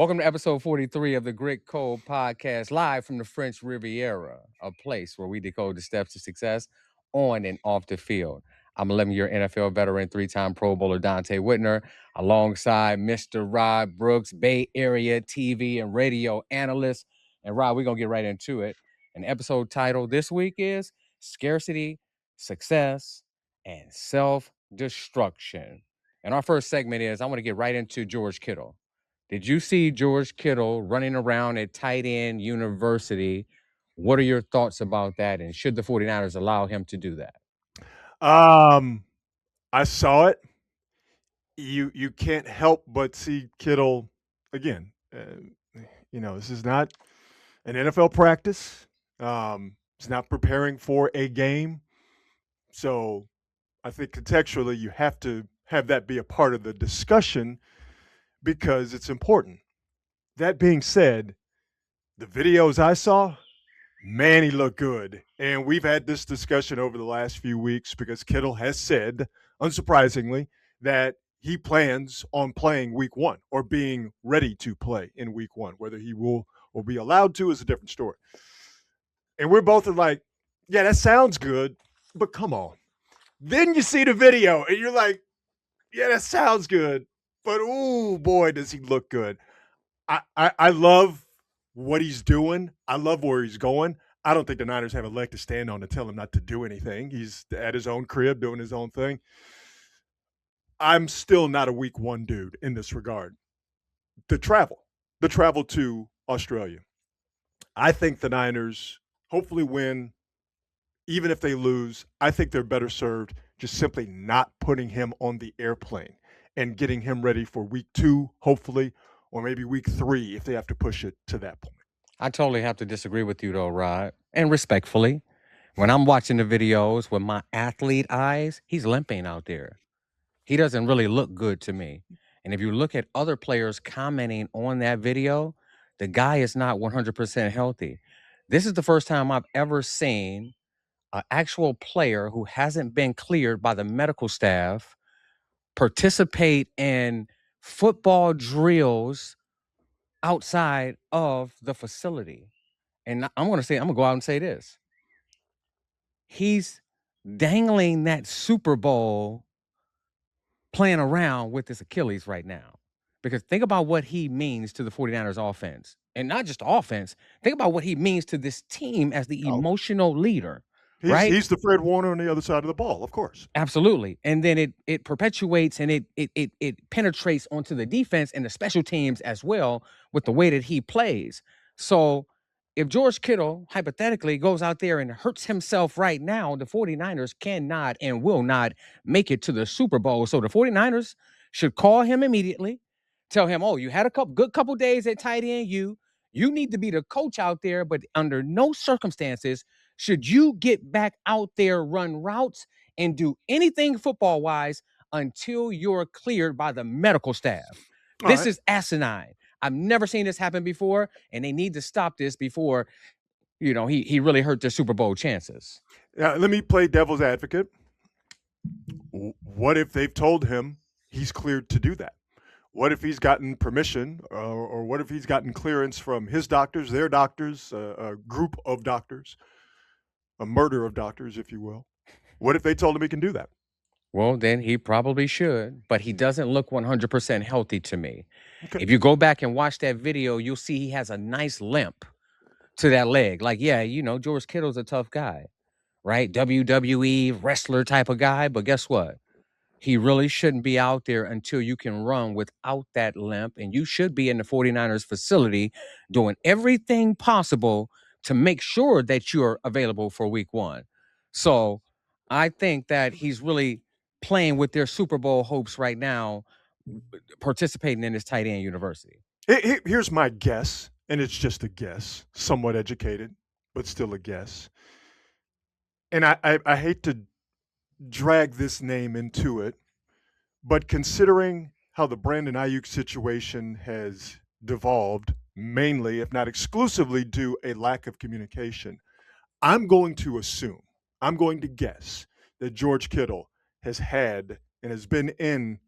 Welcome to episode 43 of the Grit Code Podcast, live from the French Riviera, a place where we decode the steps to success on and off the field. I'm 11-year NFL veteran, three-time Pro Bowler Donte Whitner, alongside Mr. Rod Brooks, Bay Area TV and radio analyst. And Rod, we're going to get right into it. An episode title this week is Scarcity, Success, and Self-Destruction. And our first segment is I want to get right into George Kittle. Did you see George Kittle running around at tight end university? What are your thoughts about that? And should the 49ers allow him to do that? Um, I saw it. You can't help but see Kittle again. This is not an NFL practice. It's not preparing for a game. So I think contextually you have to have that be a part of the discussion because it's important. That being said, the videos I saw, man, he looked good. And we've had this discussion over the last few weeks because Kittle has said, unsurprisingly, that he plans on playing week one or being ready to play in week one. Whether he will or be allowed to is a different story. And we're both like, yeah, that sounds good, but come on. Then you see the video and you're like, yeah, that sounds good, but ooh, boy, does he look good. I love what he's doing. I love where he's going. I don't think the Niners have a leg to stand on to tell him not to do anything. He's at his own crib doing his own thing. I'm still not a week one dude in this regard. The travel to Australia. I think the Niners hopefully win. Even if they lose, I think they're better served just simply not putting him on the airplane and getting him ready for week two, hopefully, or maybe week three if they have to push it to that point. I totally have to disagree with you, though, Rod. And respectfully, when I'm watching the videos with my athlete eyes, he's limping out there. He doesn't really look good to me. And if you look at other players commenting on that video, the guy is not 100% healthy. This is the first time I've ever seen an actual player who hasn't been cleared by the medical staff participate in football drills outside of the facility. And I'm going to go out and say this. He's dangling that Super Bowl playing around with his Achilles right now. Because think about what he means to the 49ers offense. And not just offense. Think about what he means to this team as the Oh, emotional leader, he's right? he's the Fred Warner on the other side of the ball, of course. Absolutely. And then it perpetuates and it penetrates onto the defense and the special teams as well with the way that he plays. So if George Kittle hypothetically goes out there and hurts himself right now, the 49ers cannot and will not make it to the Super Bowl. So the 49ers should call him immediately, tell him, "Oh, you had a couple days at tight end. You need to be the coach out there, but under no circumstances should you get back out there, run routes, and do anything football wise until you're cleared by the medical staff." All This right. is asinine. I've never seen this happen before, and they need to stop this before he really hurt their Super Bowl chances. Now, let me play devil's advocate. What if they've told him he's cleared to do that? What if he's gotten permission, or what if he's gotten clearance from his doctors, their doctors, a group of doctors, a murder of doctors, if you will? What if they told him he can do that? Well, then he probably should, but he doesn't look 100% healthy to me. Okay. If you go back and watch that video, you'll see he has a nice limp to that leg. Like, yeah, George Kittle's a tough guy, right? WWE wrestler type of guy. But guess what? He really shouldn't be out there until you can run without that limp. And you should be in the 49ers facility doing everything possible to make sure that you're available for week one. So I think that he's really playing with their Super Bowl hopes right now, participating in this tight end university. Here's my guess, and it's just a guess, somewhat educated, but still a guess. And I hate to drag this name into it, but considering how the Brandon Ayuk situation has devolved, mainly, if not exclusively, due a lack of communication, I'm going to assume, I'm going to guess that George Kittle has had and has been in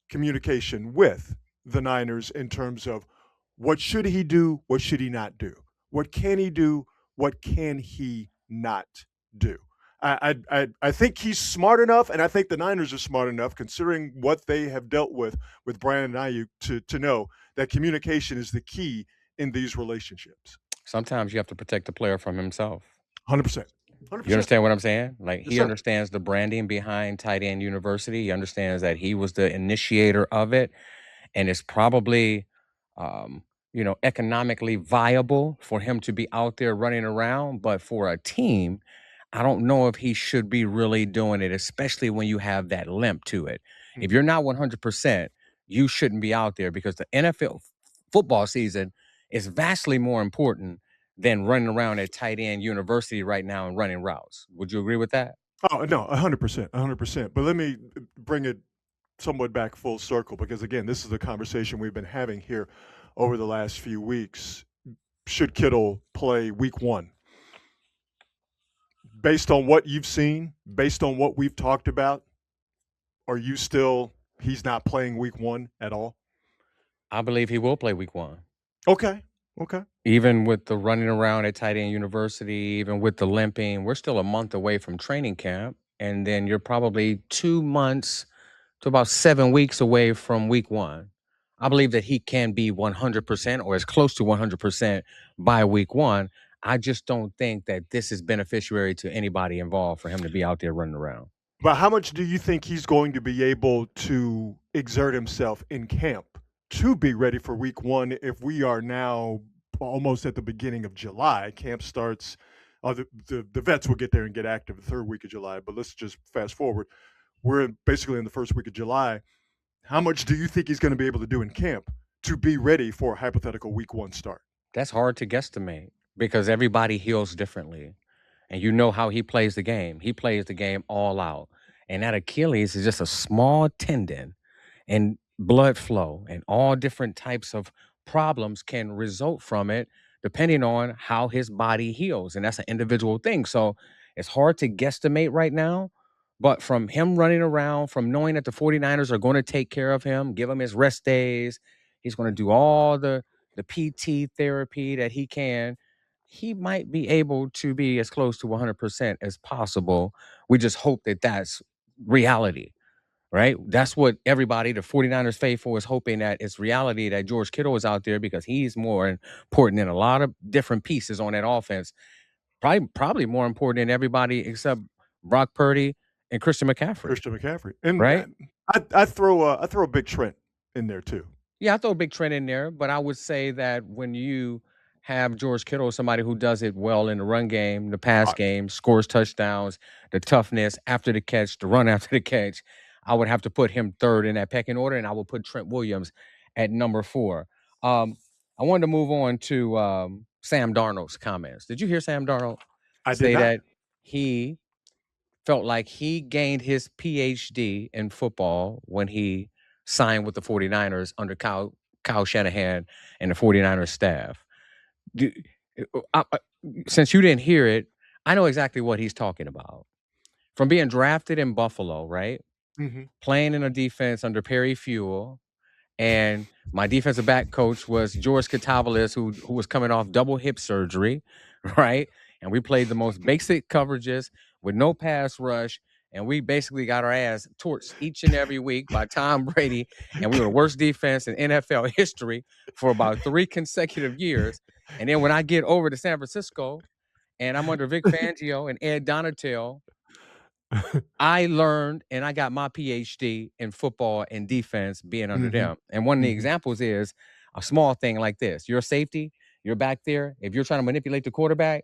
communication with the Niners in terms of What should he do? What should he not do? What can he do? What can he not do? I think he's smart enough, and I think the Niners are smart enough, considering what they have dealt with Brandon Ayuk, to know that communication is the key in these relationships. Sometimes you have to protect the player from himself. 100%. hundred You percent. understand what I'm saying? Like, Yes, he sir. understands the branding behind Tight End University. He understands that he was the initiator of it, and it's probably, um, economically viable for him to be out there running around. But for a team, I don't know if he should be really doing it, especially when you have that limp to it. If Mhm. you're not 100%, you shouldn't be out there, because the NFL football season is vastly more important than running around at tight end university right now and running routes. Would you agree with that? Oh no, 100%, 100%. But let me bring it somewhat back full circle, because again, this is a conversation we've been having here over the last few weeks. Should Kittle play week one? Based on what you've seen, based on what we've talked about, are you still he's not playing week one at all? I believe he will play week one. Okay. Okay. Even with the running around at tight end university, even with the limping, we're still a month away from training camp. And then you're probably 2 months to about 7 weeks away from week one. I believe that he can be 100% or as close to 100% by week one. I just don't think that this is beneficiary to anybody involved for him to be out there running around. But how much do you think he's going to be able to exert himself in camp to be ready for week one if we are now almost at the beginning of July? Camp starts, the vets will get there and get active the third week of July, but let's just fast forward. Basically in the first week of July. How much do you think he's going to be able to do in camp to be ready for a hypothetical week one start? That's hard to guesstimate because everybody heals differently. And you know how he plays the game. He plays the game all out. And that Achilles is just a small tendon, and blood flow and all different types of problems can result from it depending on how his body heals. And that's an individual thing. So it's hard to guesstimate right now. But from him running around, from knowing that the 49ers are going to take care of him, give him his rest days, he's going to do all the PT therapy that he can, he might be able to be as close to 100% as possible. We just hope that that's reality, right? That's what everybody, the 49ers faithful, is hoping, that it's reality, that George Kittle is out there, because he's more important than a lot of different pieces on that offense. Probably more important than everybody except Brock Purdy and Christian McCaffrey, Christian McCaffrey, and right? I throw a big Trent in there too. Yeah, I throw a big trend in there, but I would say that when you have George Kittle, somebody who does it well in the run game, the pass Uh, game, scores touchdowns, the toughness after the catch, the run after the catch, I would have to put him third in that pecking order, and I would put Trent Williams at number four. Um, I wanted to move on to Sam Darnold's comments. Did you hear Sam Darnold I did say not. that he felt like he gained his PhD in football when he signed with the 49ers under Kyle Shanahan and the 49ers staff? Do, since you didn't hear it, I know exactly what he's talking about. From being drafted in Buffalo, right? Hmm. Playing in a defense under Perry Fuel, and my defensive back coach was George Katavalis, who was coming off double hip surgery, right? And we played the most basic coverages with no pass rush, and we basically got our ass torched each and every week by Tom Brady, and we were the worst defense in NFL history for about 3 consecutive years. And then when I get over to San Francisco and I'm under Vic Fangio and Ed Donatel, I learned and I got my PhD in football and defense being under Hmm. them. And one of the Hmm. examples is a small thing like this. You're a safety, you're back there. If you're trying to manipulate the quarterback,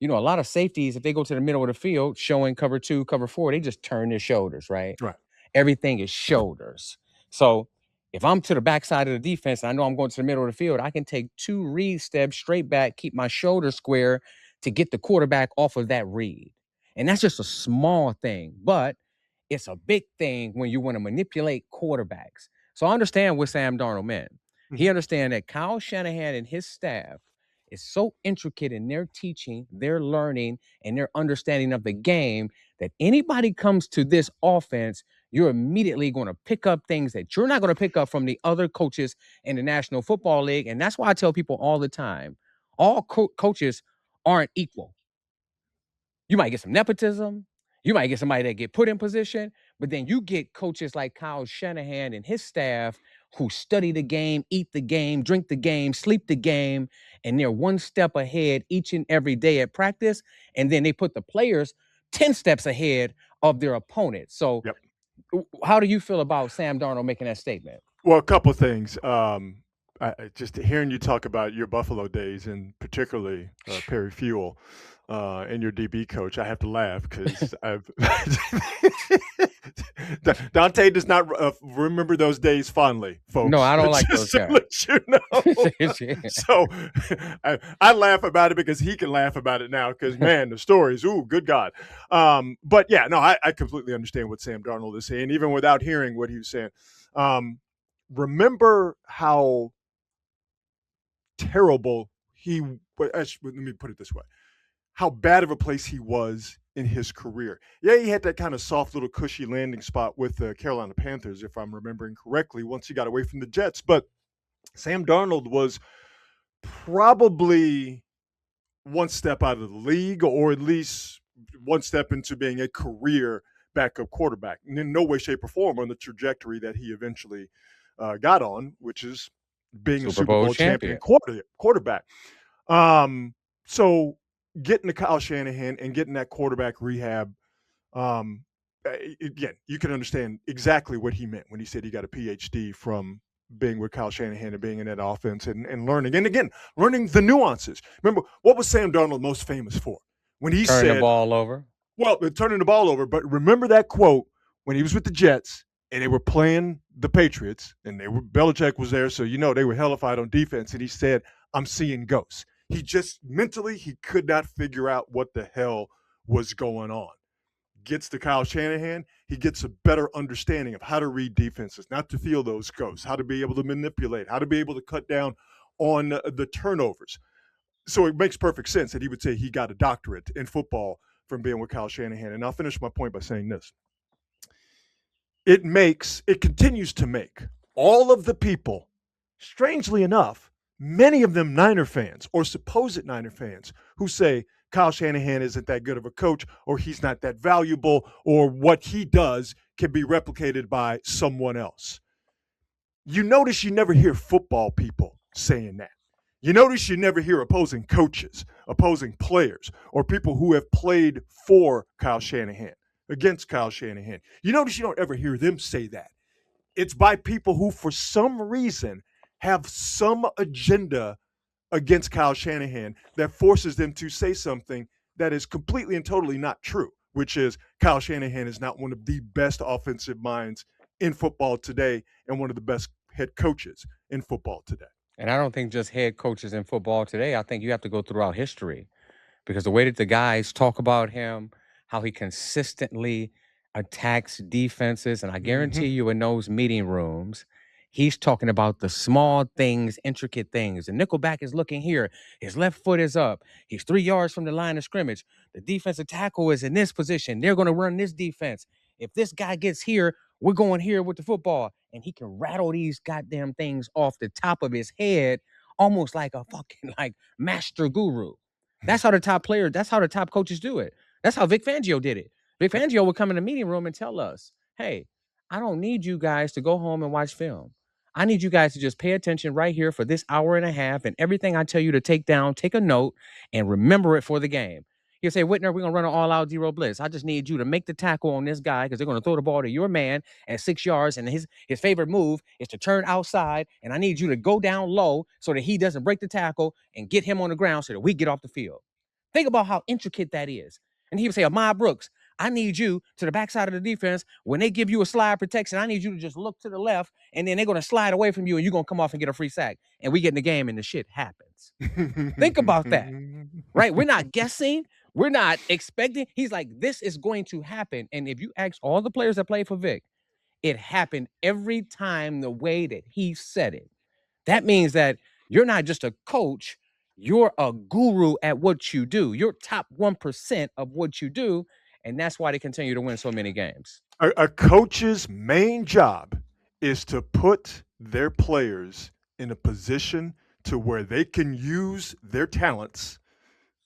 a lot of safeties, if they go to the middle of the field showing cover two, cover four, they just turn their shoulders, right? Right. Everything is shoulders. So if I'm to the backside of the defense and I know I'm going to the middle of the field, I can take 2 read steps straight back, keep my shoulders square to get the quarterback off of that read. And that's just a small thing, but it's a big thing when you want to manipulate quarterbacks. So I understand what Sam Darnold meant. He Hmm. understands that Kyle Shanahan and his staff is so intricate in their teaching, their learning, and their understanding of the game that anybody comes to this offense, you're immediately going to pick up things that you're not going to pick up from the other coaches in the National Football League. And that's why I tell people all the time, all coaches aren't equal. You might get some nepotism. You might get somebody that get put in position, but then you get coaches like Kyle Shanahan and his staff who study the game, eat the game, drink the game, sleep the game, and they're one step ahead each and every day at practice. And then they put the players 10 steps ahead of their opponent. So, Yep. how do you feel about Sam Darnold making that statement? Well, a couple of things. Just hearing you talk about your Buffalo days, and particularly Perry Fuel and your DB coach, I have to laugh because I've Donte does not remember those days fondly, No, folks. I don't like those Just to guys. let you know. So I laugh about it because he can laugh about it now. Because man, the stories, ooh, good God. But yeah, no, I completely understand what Sam Darnold is saying, even without hearing what he was saying. Remember how terrible let me put it this way, how bad of a place he was in his career. Yeah, he had that kind of soft little cushy landing spot with the Carolina Panthers, if I'm remembering correctly, once he got away from the Jets. But Sam Darnold was probably one step out of the league, or at least one step into being a career backup quarterback. And in no way, shape, or form on the trajectory that he eventually got on, which is being a Super Super Bowl Bowl champion champion. quarterback. So getting to Kyle Shanahan and getting that quarterback rehab, again, you can understand exactly what he meant when he said he got a PhD from being with Kyle Shanahan and being in that offense and learning. And again, learning the nuances. Remember, what was Sam Darnold most famous for? When he Turn the said, ball over. well, they're turning the ball over, but remember that quote when he was with the Jets and they were playing the Patriots, and Belichick was there, so you know they were hellified on defense, and he said, "I'm seeing ghosts." He just mentally he could not figure out what the hell was going on. Gets to Kyle Shanahan, he gets a better understanding of how to read defenses, not to feel those ghosts, how to be able to manipulate, how to be able to cut down on the turnovers. So it makes perfect sense that he would say he got a doctorate in football from being with Kyle Shanahan. And I'll finish my point by saying this. It continues to make all of the people, strangely enough, many of them Niner fans or supposed Niner fans who say Kyle Shanahan isn't that good of a coach, or he's not that valuable, or what he does can be replicated by someone else. You notice you never hear football people saying that. You notice you never hear opposing coaches, opposing players, or people who have played for Kyle Shanahan, against Kyle Shanahan. You notice you don't ever hear them say that. It's by people who, for some reason, have some agenda against Kyle Shanahan that forces them to say something that is completely and totally not true, which is Kyle Shanahan is not one of the best offensive minds in football today and one of the best head coaches in football today. And I don't think just head coaches in football today. I think you have to go throughout history, because the way that the guys talk about him, how he consistently attacks defenses, and I Mm-hmm. guarantee you in those meeting rooms, he's talking about the small things, intricate things. The nickelback is looking here. His left foot is up. He's 3 yards from the line of scrimmage. The defensive tackle is in this position. They're going to run this defense. If this guy gets here, we're going here with the football. And he can rattle these goddamn things off the top of his head, almost like a fucking like master guru. That's how the top players, that's how the top coaches do it. That's how Vic Fangio did it. Vic Fangio would come in the meeting room and tell us, hey, I don't need you guys to go home and watch film. I need you guys to just pay attention right here for this hour and a half, and everything I tell you to take down, take a note and remember it for the game. He'll say, Whitner, we're going to run an all out zero blitz. I just need you to make the tackle on this guy because they're going to throw the ball to your man at 6 yards. And his favorite move is to turn outside. And I need you to go down low so that he doesn't break the tackle and get him on the ground so that we get off the field. Think about how intricate that is. And he would say, Ahmad Brooks, I need you to the backside of the defense. When they give you a slide protection, I need you to just look to the left, and then they're going to slide away from you, and you're going to come off and get a free sack. And we get in the game, and the shit happens. Think about that, right? We're not guessing. We're not expecting. He's like, this is going to happen. And if you ask all the players that played for Vic, it happened every time the way that he said it. That means that you're not just a coach, you're a guru at what you do. You're top 1% of what you do. and that's why they continue to win so many games. A coach's main job is to put their players in a position to where they can use their talents,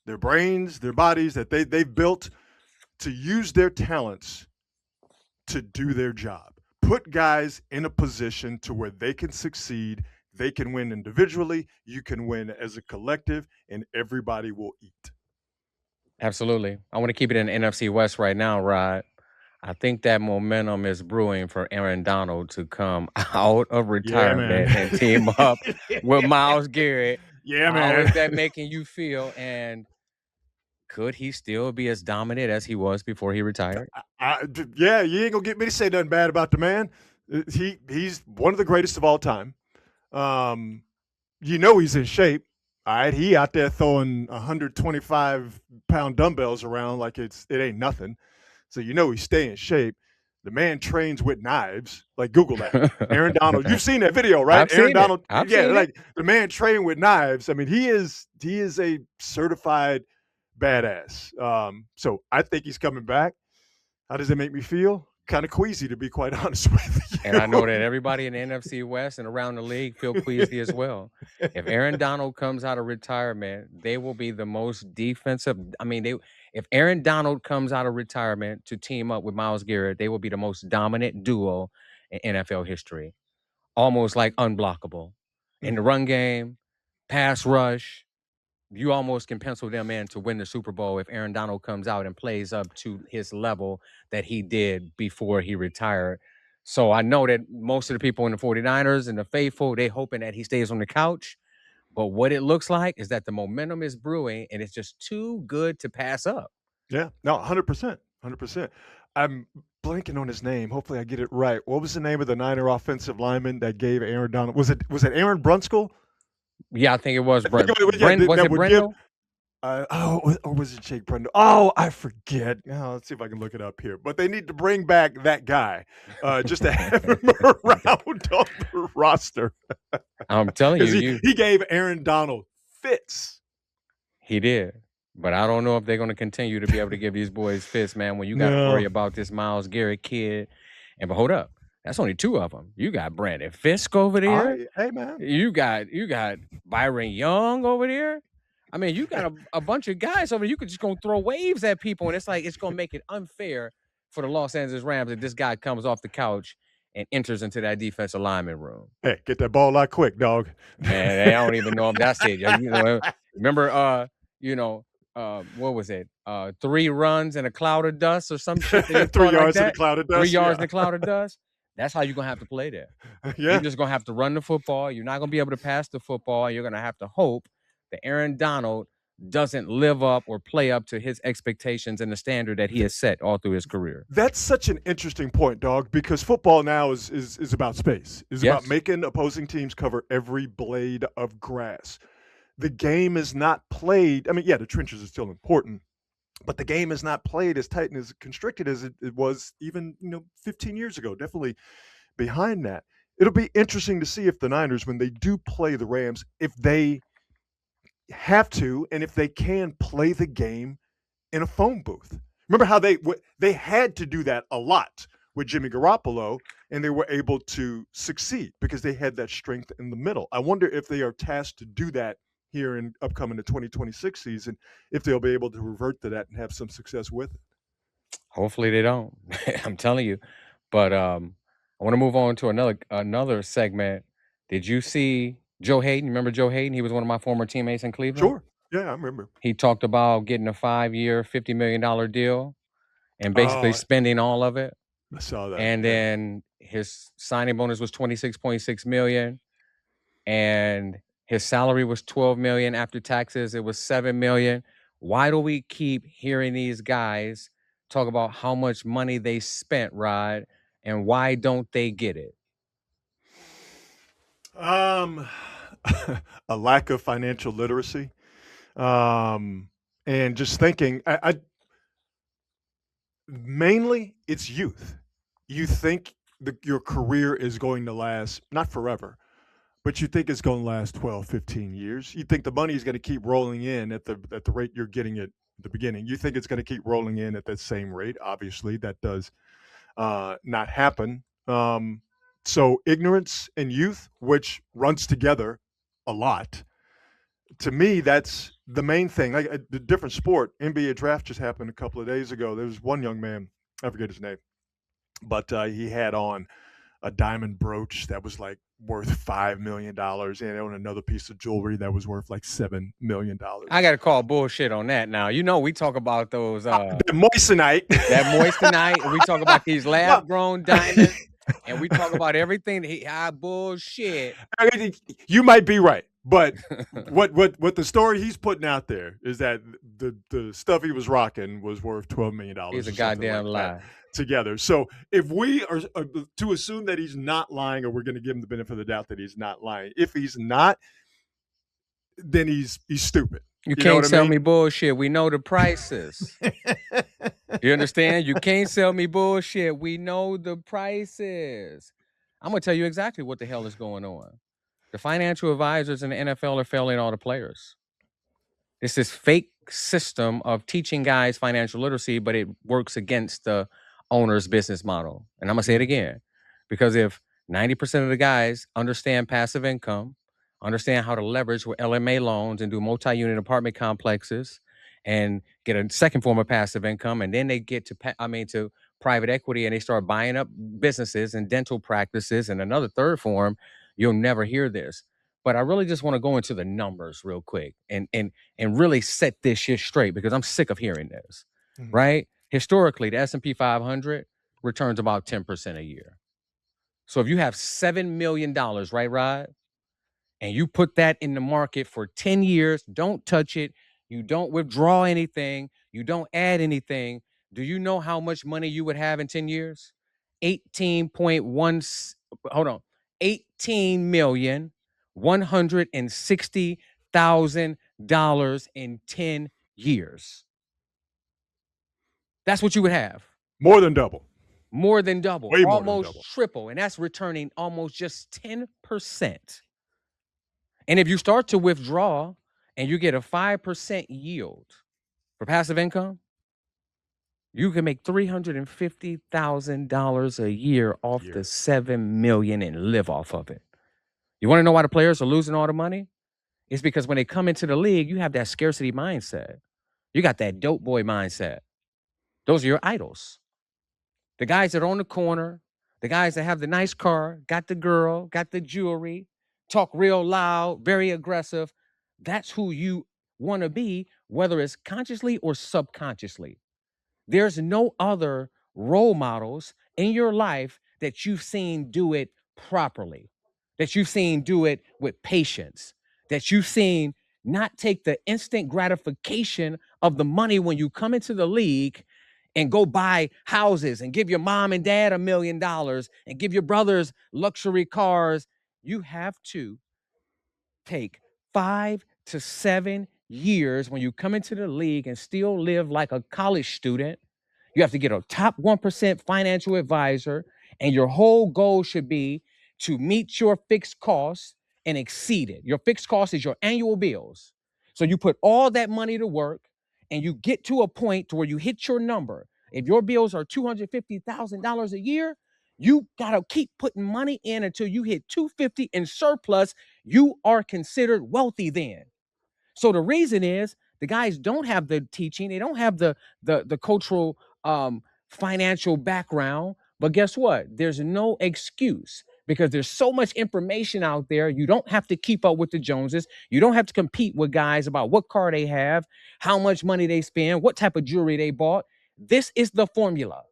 their brains, their bodies that they've built to use their talents to do their job. Put guys in a position to where they can succeed, they can win individually, you can win as a collective, and everybody will eat. Absolutely. I want to keep it in the NFC West right now, Rod. I think that momentum is brewing for Aaron Donald to come out of Yeah, man. retirement and team up with Myles Garrett. Yeah, How is man. that making you feel? And could he still be as dominant as he was before he retired? Yeah, you ain't gonna get me to say nothing bad about the man. He's one of the greatest of all time. Um, he's in shape. All right, he out there throwing 125-pound dumbbells around like it ain't nothing. So he's staying in shape. The man trains with knives. Like Google that. Aaron Donald. You've seen that video, right? I've Aaron seen it. Donald. I've Yeah, seen it. like the man trained with knives. I mean, he is a certified badass. So I think he's coming back. How does it make me feel? Kind of queasy, to be quite honest with And I know that everybody in the NFC West and around the league feel queasy as well. If Aaron Donald comes out of retirement, they will be the most defensive. I mean, if Aaron Donald comes out of retirement to team up with Myles Garrett, they will be the most dominant duo in NFL history. Almost like unblockable. In the Mm. run game, pass rush, you almost can pencil them in to win the Super Bowl if Aaron Donald comes out and plays up to his level that he did before he retired. So I know that most of the people in the 49ers and the faithful, they hoping that he stays on the couch. But what it looks like is that the momentum is brewing and it's just too good to pass up. Yeah, no, 100%, 100%. I'm blanking on his name. Hopefully, I get it right. What was the name of the Niner offensive lineman that gave Aaron Donald? Was it Aaron Brunskill? Yeah, I think it was I think yeah, Was that it would give. Brendel? Or was it Jake Brendel? Oh, I forget. Oh, let's see if I can look it up here. But they need to bring back that guy just to have him around on the roster I'm telling you, because he gave Aaron Donald fits. he did. But I don't know if they're going to continue to be able to give these boys fits, man, when you got to worry No. about this Myles Garrett kid. But hold up. That's only two of them. You got Brandon Fisk over there. Hey, man. You got Byron Young over there. I mean, you got a bunch of guys over there. You could just go throw waves at people, and it's like it's gonna make it unfair for the Los Angeles Rams if this guy comes off the couch and enters into that defensive lineman room. Hey, get that ball out quick, dog. Man, I don't even know if that's it. Remember, you know, what was it? 3 runs in a cloud of dust or some shit that they 3 call like yards in a that. cloud of 3 yards dust. in a cloud of dust. That's how you're gonna have to play there. Yeah. You're Yeah. just gonna have to run the football. You're not gonna be able to pass the football. You're gonna have to hope that Aaron Donald doesn't live up or play up to his expectations and the standard that he has set all through his career. That's such an interesting point, dog, because football now is about space. Is about Yes. making opposing teams cover every blade of grass. The game is not played. I mean, yeah, the trenches are still important, but the game is not played as tight and as constricted as it was even 15 years ago. Definitely behind that. It'll be interesting to see if the Niners, when they do play the Rams, if they have to and if they can play the game in a phone booth. Remember how they had to do that a lot with Jimmy Garoppolo, and they were able to succeed because they had that strength in the middle. I wonder if they are tasked to do that here in upcoming the 2026 season, if they'll be able to revert to that and have some success with it. Hopefully they don't. I'm telling you. But I want to move on to another segment. Did you see Joe Hayden? Remember Joe Hayden? He was one of my former teammates in Cleveland. Sure. Yeah, I remember. He talked about getting a 5-year, $50 million deal and basically Oh, spending all of it. I saw that. And Yeah. then his signing bonus was 26.6 million and his salary was 12 million after taxes. It was 7 million. Why do we keep hearing these guys talk about how much money they spent, Rod, and why don't they get it? Um, a lack of financial literacy. And just thinking, I mainly it's youth. You think your career is going to last not forever, but you think it's going to last 12, 15 years. You think the money is going to keep rolling in at the rate you're getting it at the beginning. You think it's going to keep rolling in at that same rate. Obviously, that does not happen. So ignorance and youth, which runs together a lot, to me, that's the main thing. Like the different sport, NBA draft just happened a couple of days ago. There was one young man, I forget his name, but he had on a diamond brooch that was like worth $5 million, and on another piece of jewelry that was worth like $7 million. I gotta call bullshit on that now. You know, we talk about those The moissanite. that moissanite, and we talk about these Well, lab grown diamonds, and we talk about everything. Bullshit. I mean, you might be right, but what the story he's putting out there is that the stuff he was rocking was worth $12 million He's or a something goddamn like that lie. together. So if we are to assume that he's not lying, or we're going to give him the benefit of the doubt that he's not lying, if he's not, then he's stupid. You You know can't what I sell mean? me bullshit. We know the prices. You understand? You can't sell me bullshit. We know the prices. I'm gonna tell you exactly what the hell is going on. The financial advisors in the NFL are failing all the players. It's this fake system of teaching guys financial literacy, but it works against the owner's business model. And I'm gonna say it again, because if 90% of the guys understand passive income, understand how to leverage with LMA loans and do multi-unit apartment complexes, and get a second form of passive income, and then they get to to private equity, and they start buying up businesses and dental practices and another third form, you'll never hear this. But I really just want to go into the numbers real quick and really set this shit straight, because I'm sick of hearing this. Mhm. Right? Historically, the S&P 500 returns about 10% a year. So if you have $7 million, right, Rod, and you put that in the market for 10 years, don't touch it, you don't withdraw anything, you don't add anything, do you know how much money you would have in 10 years? 18.1, hold on, 18,160,000 in 10 years. That's what you would have. More than double. More than double, Way more than double. almost triple. And that's returning almost just 10%. And if you start to withdraw and you get a 5% yield for passive income, you can make $350,000 a year off the 7 million and live off of it. You want to know why the players are losing all the money? It's because when they come into the league, you have that scarcity mindset. You got that dope boy mindset. Those are your idols. The guys that are on the corner, the guys that have the nice car, got the girl, got the jewelry, talk real loud, very aggressive. That's who you want to be, whether it's consciously or subconsciously. There's no other role models in your life that you've seen do it properly, that you've seen do it with patience, that you've seen not take the instant gratification of the money when you come into the league and go buy houses and give your mom and dad $1 million and give your brothers luxury cars. You have to take 5 to 7 years when you come into the league and still live like a college student. You have to get a top 1% financial advisor, and your whole goal should be to meet your fixed costs and exceed it. Your fixed cost is your annual bills. So you put all that money to work and you get to a point to where you hit your number. If your bills are $250,000 a year, you got to keep putting money in until you hit 250 in surplus. You are considered wealthy then. So the reason is the guys don't have the teaching, they don't have the cultural financial background. But guess what? There's no excuse, because there's so much information out there. You don't have to keep up with the Joneses. You don't have to compete with guys about what car they have, how much money they spend, what type of jewelry they bought. This is the formula.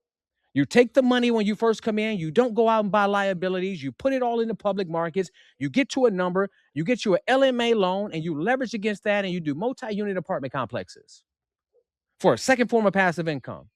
You take the money when you first come in, you don't go out and buy liabilities, you put it all in the public markets, you get to a number, you get you an LMA loan, and you leverage against that, and you do multi-unit apartment complexes for a second form of passive income.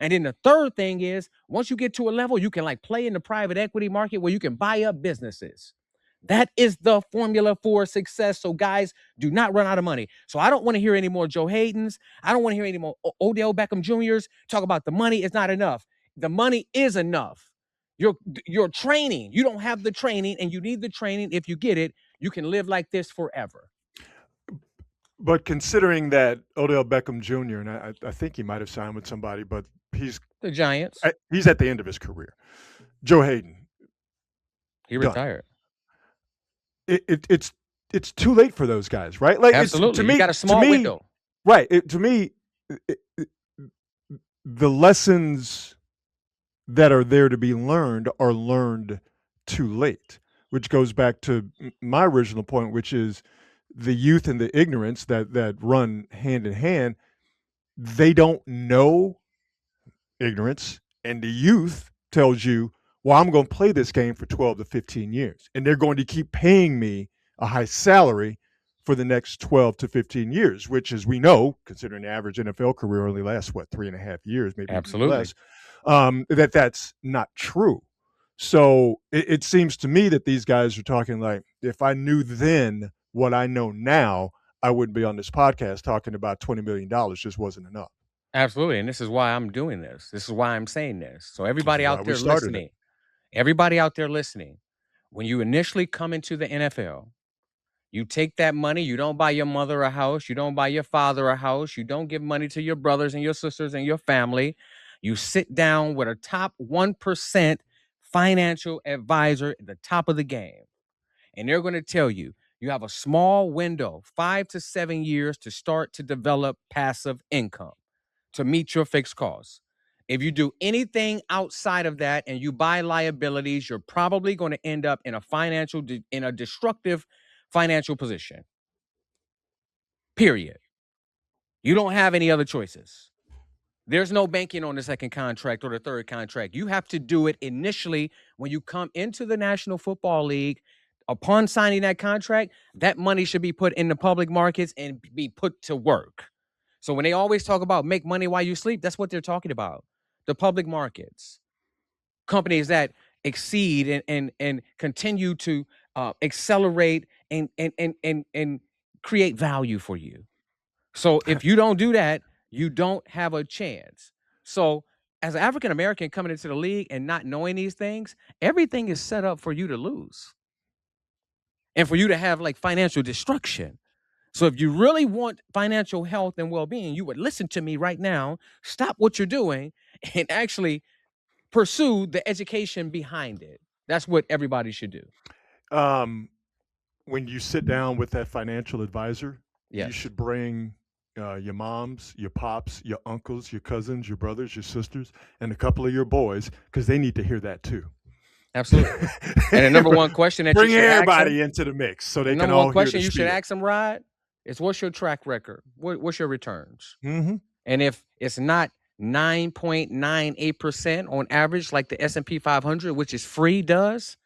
And then the third thing is, once you get to a level, you can like play in the private equity market where you can buy up businesses. That is the formula for success. So guys, do not run out of money. So I don't want to hear any more Joe Haydens. I don't want to hear any more Odell Beckham Juniors talk about the money is not enough. The money is enough. Your training, you don't have the training, and you need the training. If you get it, you can live like this forever. But considering that Odell Beckham Jr. and I think he might have signed with somebody, but The Giants. he's at the end of his career. Joe Hayden, He done. retired. It's too late for those guys, right? Like it's Absolutely. You got a to small me, window. right? To me, the lessons that are there to be learned are learned too late, which goes back to my original point, which is the youth and the ignorance that run hand in hand. They don't know ignorance, and the youth tells you, well, I'm going to play this game for 12 to 15 years, and they're going to keep paying me a high salary for the next 12 to 15 years, which, as we know, considering the average NFL career only lasts, what, 3.5 years, maybe even Absolutely. less, that's not true. So it seems to me that these guys are talking like, if I knew then what I know now, I wouldn't be on this podcast talking about $20 million just wasn't enough. Absolutely. And this is why I'm doing this. This is why I'm saying this. So This everybody is why out we there started it. listening, everybody out there listening, when you initially come into the NFL, you take that money, you don't buy your mother a house, you don't buy your father a house, you don't give money to your brothers and your sisters and your family. You sit down with a top 1% financial advisor at the top of the game. And they're going to tell you you have a small window, 5 to 7 years, to start to develop passive income to meet your fixed costs. If you do anything outside of that and you buy liabilities, you're probably going to end up in a destructive financial position. Period. You don't have any other choices. There's no banking on the second contract or the third contract. You have to do it initially when you come into the National Football League. Upon signing that contract, that money should be put in the public markets and be put to work. So when they always talk about make money while you sleep, that's what they're talking about. The public markets, companies that exceed and continue to accelerate and create value for you. So if you don't do that, you don't have a chance. So as an African American coming into the league and not knowing these things, everything is set up for you to lose and for you to have like financial destruction. So if you really want financial health and well-being, you would listen to me right now, stop what you're doing and actually pursue the education behind it. That's what everybody should do. Um, when you sit down with that financial advisor, you Yes. should bring your moms, your pops, your uncles, your cousins, your brothers, your sisters, and a couple of your boys because they need to hear that too. Absolutely. And the number one question that you Bring should ask them, everybody into the mix so the they can number one all hear the question you should spiel. ask them, Rod, is what's your track record? What's your returns? Mm-hmm. And if it's not 9.98% on average, like the S&P 500, which is free, does,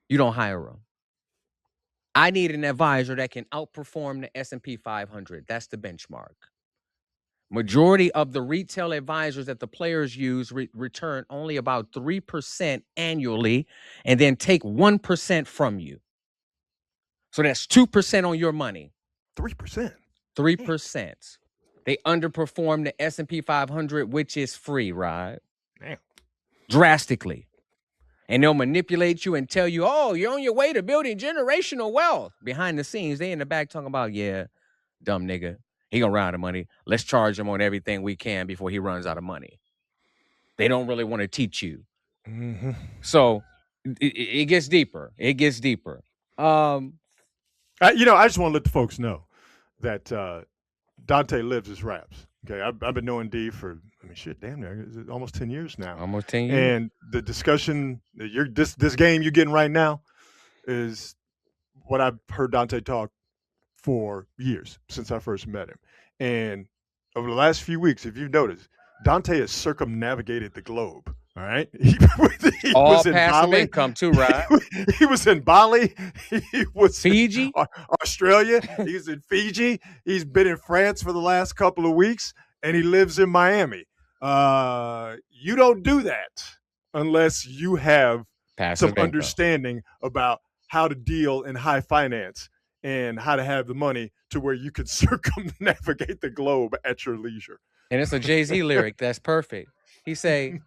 you don't hire them. I need an advisor that can outperform the S&P 500. That's the benchmark. Majority of the retail advisors that the players use return only about 3% annually and then take 1% from you. So that's 2% on your money. 3%. 3%. They underperform the S&P 500, which is free, right? Damn. Drastically. And they'll manipulate you and tell you, oh, you're on your way to building generational wealth. Behind the scenes, they in the back talking about, yeah, dumb nigga. He gonna run out of money. Let's charge him on everything we can before he runs out of money. They don't really want to teach you. Mm-hmm. So it gets deeper. It gets deeper. I just want to let the folks know that Donte lives his raps. Okay, I've been knowing D for damn near almost 10 years now, almost 10 years. and the discussion that this game you're getting right now is what I've heard Donte talk for years since I first met him, and over the last few weeks, if you've noticed, Donte has circumnavigated the globe. All right, he All was in passive Bali. income too, right? He was in Bali. He was Fiji. in Australia. He's in Fiji. He's been in France for the last couple of weeks, and he lives in Miami. You don't do that unless you have some Passive income. understanding about how to deal in high finance and how to have the money to where you can circumnavigate the globe at your leisure. And it's a Jay-Z lyric that's perfect. He say,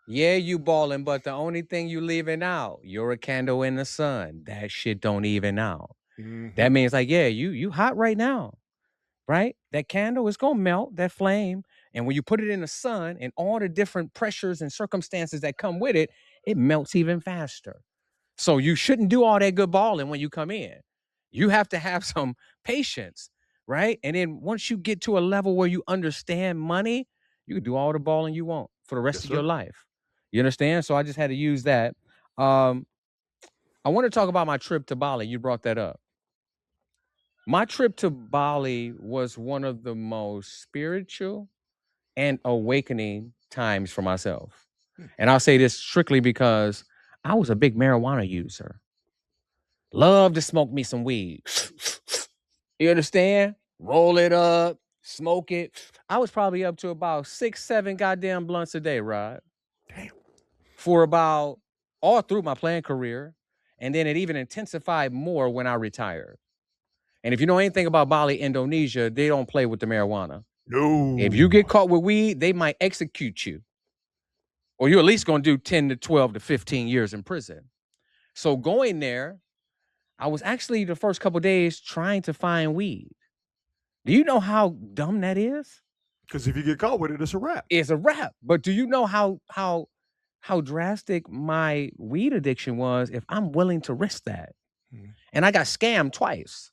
yeah, you balling, but the only thing you leaving out, you're a candle in the sun. That shit don't even out. Mm-hmm. That means like, yeah, you hot right now. right? That candle is going to melt, that flame. And when you put it in the sun and all the different pressures and circumstances that come with it, it melts even faster. So you shouldn't do all that good balling when you come in. You have to have some patience, right? And then once you get to a level where you understand money, you can do all the balling you want for the rest Yes, of your sir. life. You understand? So I just had to use that. Um, I want to talk about my trip to Bali. You brought that up. My trip to Bali was one of the most spiritual and awakening times for myself. Hmm. And I'll say this strictly because I was a big marijuana user. Love to smoke me some weed. You understand? Roll it up, smoke it. I was probably up to about 6, 7 goddamn blunts a day, Rod, Damn. for about all through my playing career. And then it even intensified more when I retired. And if you know anything about Bali, Indonesia, they don't play with the marijuana. If you No. get caught with weed, they might execute you, or you're at least going to do 10 to 12 to 15 years in prison. So going there, I was actually the first couple days trying to find weed. Do you know how dumb that is? Because if you get caught with it, it's a wrap. It's a wrap. But do you know how drastic my weed addiction was if I'm willing to risk that? Hmm. And I got scammed twice.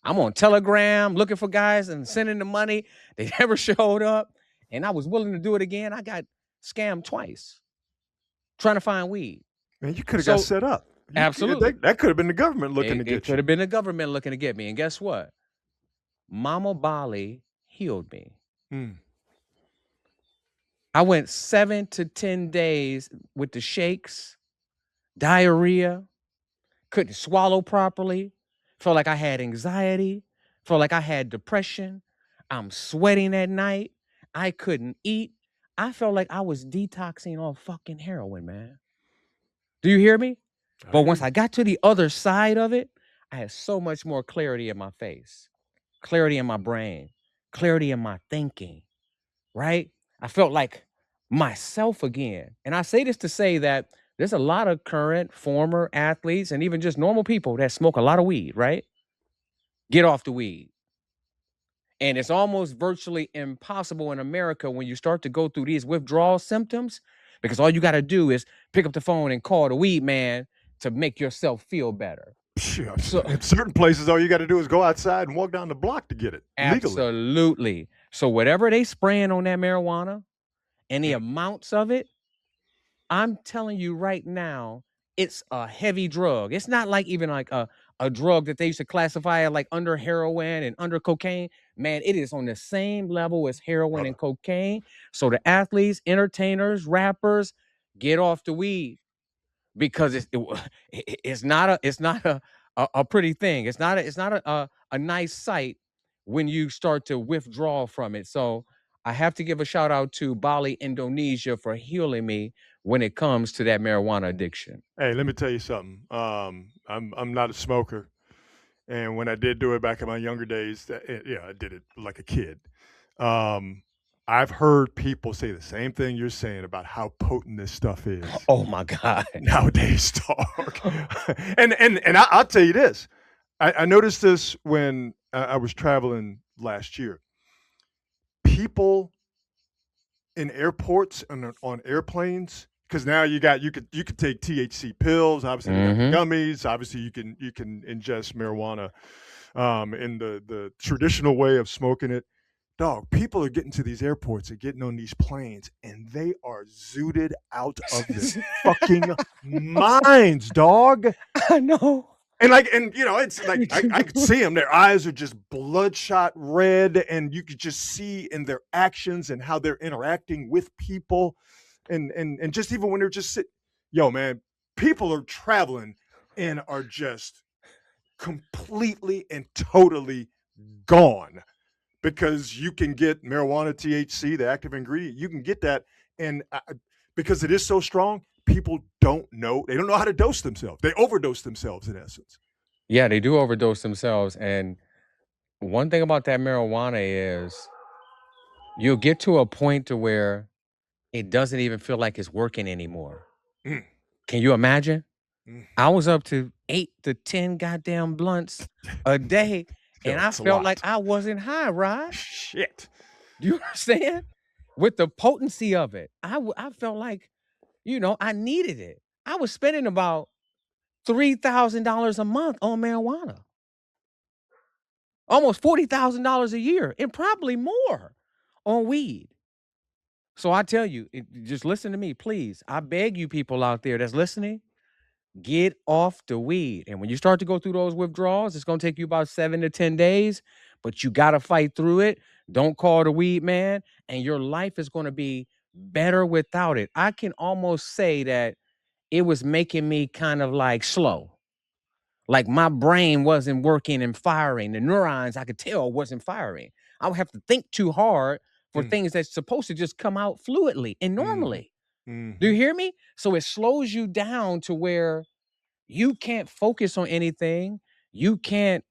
I'm on Telegram looking for guys and sending the money. They never showed up. And I was willing to do it again. I got scammed twice trying to find weed. Man, you could have got So set up. absolutely. That could have been the government looking to It get could you. have been the government looking to get me. And guess what? Mama Bali healed me. Hmm. I went 7 to 10 days with the shakes, diarrhea, couldn't swallow properly, felt like I had anxiety, felt like I had depression. I'm sweating at night. I couldn't eat. I felt like I was detoxing on fucking heroin, man. Do you hear me? I But hear once you. I got to the other side of it, I had so much more clarity in my face, clarity in my brain, clarity in my thinking, right? I felt like myself again. And I say this to say that there's a lot of current, former athletes, and even just normal people that smoke a lot of weed, right? Get off the weed. And it's almost virtually impossible in America when you start to go through these withdrawal symptoms, because all you got to do is pick up the phone and call the weed man to make yourself feel better. So, In certain places, all you got to do is go outside and walk down the block to get it legally. absolutely. So, whatever they spraying on that marijuana and the Mm. amounts of it, I'm telling you right now, it's a heavy drug. It's not like even like a drug that they used to classify it like under heroin and under cocaine. Man, it is on the same level as heroin and Brother. cocaine. So the athletes, entertainers, rappers, get off the weed because it's not a pretty thing. It's not a nice sight when you start to withdraw from it. So I have to give a shout out to Bali, Indonesia for healing me when it comes to that marijuana addiction. Hey, let me tell you something. I'm not a smoker, and when I did do it back in my younger days, yeah, I did it like a kid. Um, I've heard people say the same thing you're saying about how potent this stuff is Oh my God. nowadays, dog. I'll tell you this. I noticed this when I was traveling last year. People in airports and on airplanes, because now you could take THC pills. Obviously, they got the Hmm. gummies. Obviously, you can ingest marijuana in the traditional way of smoking it. Dog, people are getting to these airports and getting on these planes, and they are zooted out of their fucking minds, dog. I know. It's like I could see them. Their eyes are just bloodshot red, and you could just see in their actions and how they're interacting with people, and just even when they're just sitting. Yo, man, people are traveling and are just completely and totally gone because you can get marijuana, THC, the active ingredient. You can get that, and because it is so strong, people don't know. They don't know how to dose themselves. They overdose themselves in essence. Yeah, they do overdose themselves. And one thing about that marijuana is you'll get to a point to where it doesn't even feel like it's working anymore. Mm, Can you imagine? mm. I was up to 8 to 10 goddamn blunts a day, And Yo, I it's a felt like lot. I wasn't high, Rod. Shit. Do you understand? With the potency of it, I felt like, I needed it. I was spending about $3,000 a month on marijuana, almost $40,000 a year, and probably more on weed. So I tell you, just listen to me, please. I beg you, people out there that's listening, get off the weed. And when you start to go through those withdrawals, it's going to take you about 7 to 10 days, but you got to fight through it. Don't call the weed man, and your life is going to be better without it. I can almost say that it was making me kind of like slow. Like my brain wasn't working and firing. The neurons I could tell wasn't firing. I would have to think too hard for Mm. things that's supposed to just come out fluidly and Mm-hmm. normally. Do you Mm-hmm. hear me? So it slows you down to where you can't focus on anything. You can't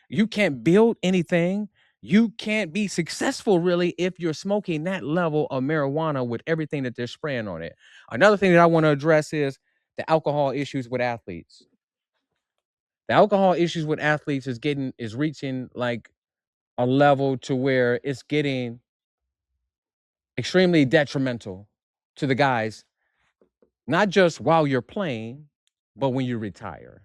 you can't build anything. You can't be successful really if you're smoking that level of marijuana with everything that they're spraying on it. Another thing that I want to address is the alcohol issues with athletes. The alcohol issues with athletes is reaching like a level to where it's getting extremely detrimental to the guys, not just while you're playing, but when you retire.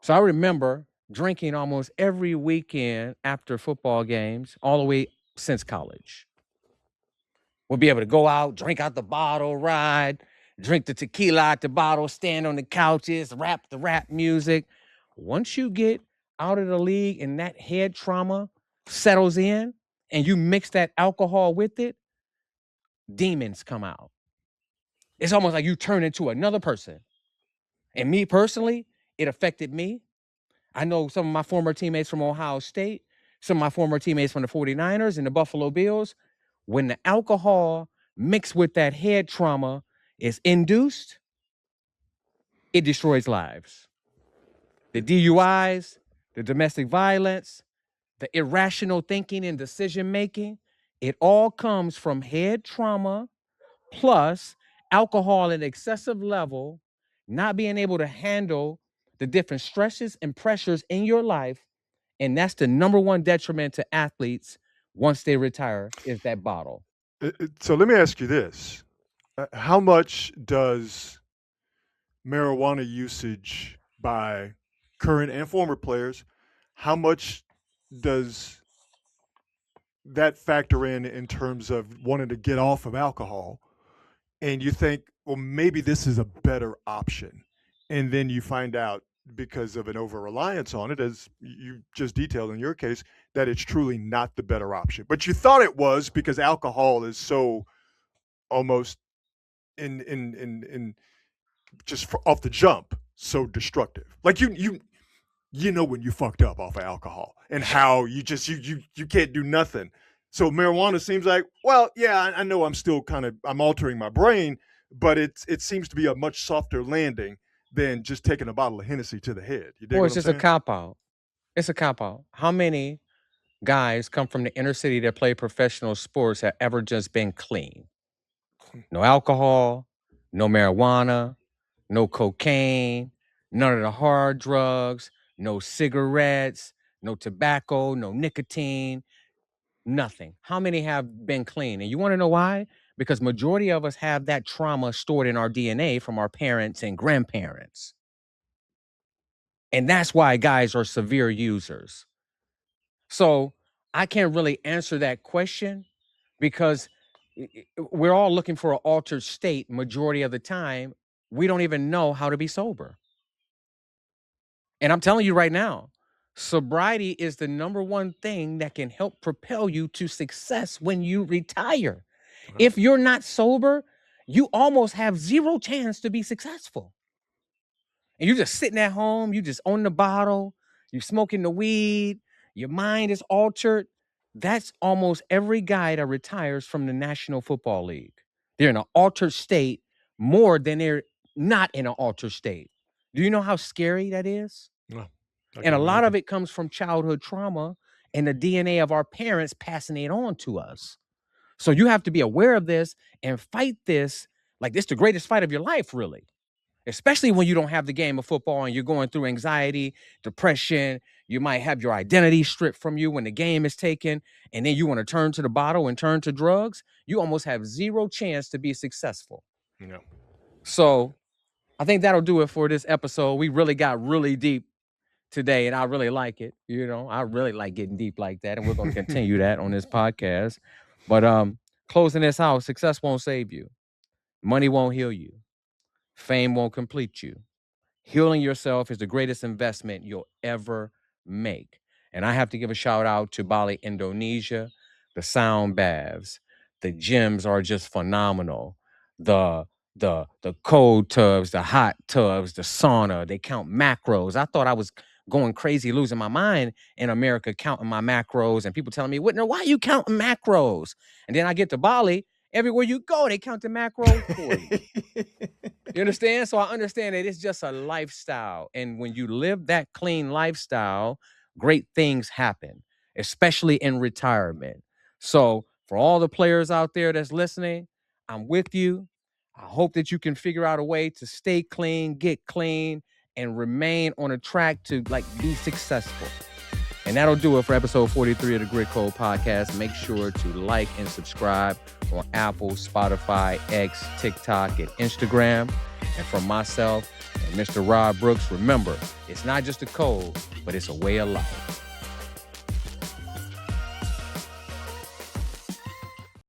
So I remember drinking almost every weekend after football games, all the way since college. We'll be able to go out, drink out the bottle, ride, drink the tequila out the bottle, stand on the couches, rap the rap music. Once you get out of the league and that head trauma settles in and you mix that alcohol with it, demons come out. It's almost like you turn into another person. And me personally, it affected me. I know some of my former teammates from Ohio State, some of my former teammates from the 49ers and the Buffalo Bills. When the alcohol mixed with that head trauma is induced, it destroys lives. The DUIs, the domestic violence, the irrational thinking and decision making, it all comes from head trauma plus alcohol at excessive level, not being able to handle the different stresses and pressures in your life. And that's the number one detriment to athletes once they retire is that bottle. So let me ask you this: how much does marijuana usage by current and former players? How much does that factor in terms of wanting to get off of alcohol? And you think, well, maybe this is a better option, and then you find out because of an over reliance on it, as you just detailed in your case, that it's truly not the better option. But you thought it was because alcohol is so almost in just off the jump so destructive. Like you know when you fucked up off of alcohol and how you can't do nothing. So marijuana seems like, well, yeah, I know I'm still I'm altering my brain, but it seems to be a much softer landing than just taking a bottle of Hennessy to the head. You dig Or what it's I'm just a saying? cop out. It's a cop out. How many guys come from the inner city that play professional sports have ever just been clean? No alcohol, no marijuana, no cocaine, none of the hard drugs, no cigarettes, no tobacco, no nicotine, nothing. How many have been clean? And you want to know why? Because majority of us have that trauma stored in our DNA from our parents and grandparents. And that's why guys are severe users. So I can't really answer that question because we're all looking for an altered state majority of the time. We don't even know how to be sober. And I'm telling you right now, sobriety is the number one thing that can help propel you to success when you retire. Well, If you're not sober, you almost have zero chance to be successful. And you're just sitting at home, you just own the bottle, you're smoking the weed, your mind is altered. That's almost every guy that retires from the National Football League. They're in an altered state more than they're not in an altered state. Do you know how scary that is? well, I And can a lot of imagine. it comes from childhood trauma and the DNA of our parents passing it on to us. So you have to be aware of this and fight this like this the greatest fight of your life, really. especially when you don't have the game of football and you're going through anxiety, depression. You might have your identity stripped from you when the game is taken, and then you want to turn to the bottle and turn to drugs. You almost have zero chance to be successful. Yeah. So I think that'll do it for this episode. We really got really deep today, and I really like it. I really like getting deep like that, and we're going to continue that on this podcast. But closing this out, success won't save you. Money won't heal you. Fame won't complete you. Healing yourself is the greatest investment you'll ever make. And I have to give a shout out to Bali, Indonesia. The sound baths, the gyms are just phenomenal. The cold tubs, the hot tubs, the sauna, they count macros. I thought I was going crazy, losing my mind in America, counting my macros, and people telling me, Whitner, why are you counting macros? And then I get to Bali, everywhere you go, they count the macros for you. You understand? So I understand that it's just a lifestyle. And when you live that clean lifestyle, great things happen, especially in retirement. So for all the players out there that's listening, I'm with you. I hope that you can figure out a way to stay clean, get clean, and remain on a track to be successful. And that'll do it for episode 43 of the Grit Code Podcast. Make sure to like and subscribe on Apple, Spotify, X, TikTok, and Instagram. And from myself and Mr. Rod Brooks, remember, it's not just a code, but it's a way of life.